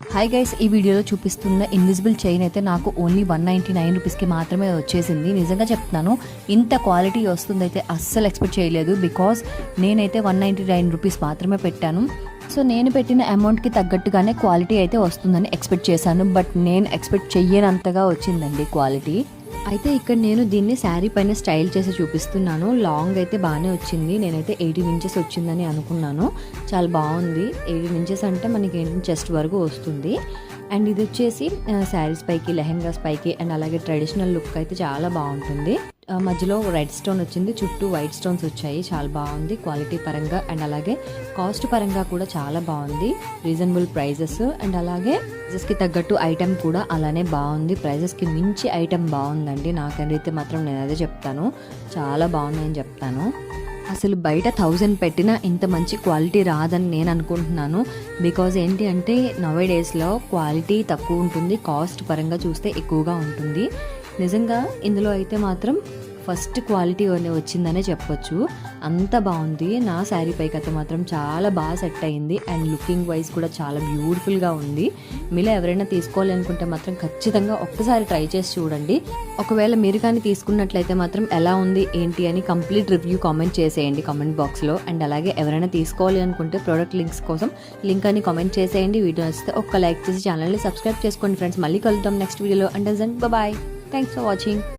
Hi guys, ఈ వీడియోలో చూపిస్తున్న ఇన్విజిబుల్ చైన్ అయితే నాకు ఓన్లీ 199 రూపీస్కి మాత్రమే వచ్చేసింది. నిజంగా చెప్తున్నాను, ఇంత క్వాలిటీ వస్తుందైతే అస్సలు ఎక్స్పెక్ట్ చేయలేదు. బికాజ్ నేనైతే 199 రూపీస్ మాత్రమే పెట్టాను. సో నేను పెట్టిన అమౌంట్కి తగ్గట్టుగానే క్వాలిటీ అయితే వస్తుందని ఎక్స్పెక్ట్ చేశాను. బట్ నేను ఎక్స్పెక్ట్ చెయ్యనంతగా వచ్చిందండి క్వాలిటీ. అయితే ఇక్కడ నేను దీన్ని శారీ పైన స్టైల్ చేసి చూపిస్తున్నాను. లాంగ్ అయితే బాగానే వచ్చింది. నేనైతే 18 ఇంచెస్ వచ్చిందని అనుకున్నాను. చాలా బాగుంది. 18 ఇంచెస్ అంటే మనకి చెస్ట్ వరకు వస్తుంది. అండ్ ఇది వచ్చేసి శారీస్ పైకి, లెహెంగాస్ పైకి అండ్ అలాగే ట్రెడిషనల్ లుక్ అయితే చాలా బాగుంటుంది. మధ్యలో రెడ్ స్టోన్ వచ్చింది, చుట్టూ వైట్ స్టోన్స్ వచ్చాయి. చాలా బాగుంది క్వాలిటీ పరంగా అండ్ అలాగే కాస్ట్ పరంగా కూడా చాలా బాగుంది. రీజనబుల్ ప్రైజెస్ అండ్ అలాగే ప్రైజెస్కి తగ్గట్టు ఐటెం కూడా అలానే బాగుంది. ప్రైజెస్కి మించి ఐటెం బాగుందండి. నాకైతే మాత్రం నేను అదే చెప్తాను, చాలా బాగుందని చెప్తాను. అసలు బయట 1000 పెట్టినా ఇంత మంచి క్వాలిటీ రాదని నేను అనుకుంటున్నాను. బికాజ్ ఏంటి అంటే నవే డేస్లో క్వాలిటీ తక్కువ ఉంటుంది, కాస్ట్ పరంగా చూస్తే ఎక్కువగా ఉంటుంది. నిజంగా ఇందులో అయితే మాత్రం ఫస్ట్ క్వాలిటీ వచ్చిందనే చెప్పొచ్చు. అంత బాగుంది. నా శారీ పైకి అయితే మాత్రం చాలా బాగా సెట్ అయింది అండ్ లుకింగ్ వైజ్ కూడా చాలా బ్యూటిఫుల్గా ఉంది. మీలో ఎవరైనా తీసుకోవాలి అనుకుంటే మాత్రం ఖచ్చితంగా ఒక్కసారి ట్రై చేసి చూడండి. ఒకవేళ మీరు కానీ తీసుకున్నట్లయితే మాత్రం ఎలా ఉంది ఏంటి అని కంప్లీట్ రివ్యూ కామెంట్ చేసేయండి కామెంట్ బాక్స్లో. అండ్ అలాగే ఎవరైనా తీసుకోవాలి అనుకుంటే ప్రోడక్ట్ లింక్స్ కోసం లింక్ అని కామెంట్ చేసేయండి. వీడియో వస్తే ఒక్క లైక్ చేసి ఛానల్ని సబ్స్క్రైబ్ చేసుకోండి ఫ్రెండ్స్. మళ్ళీ కలుద్దాం నెక్స్ట్ వీడియోలో. And bye. Thanks for watching.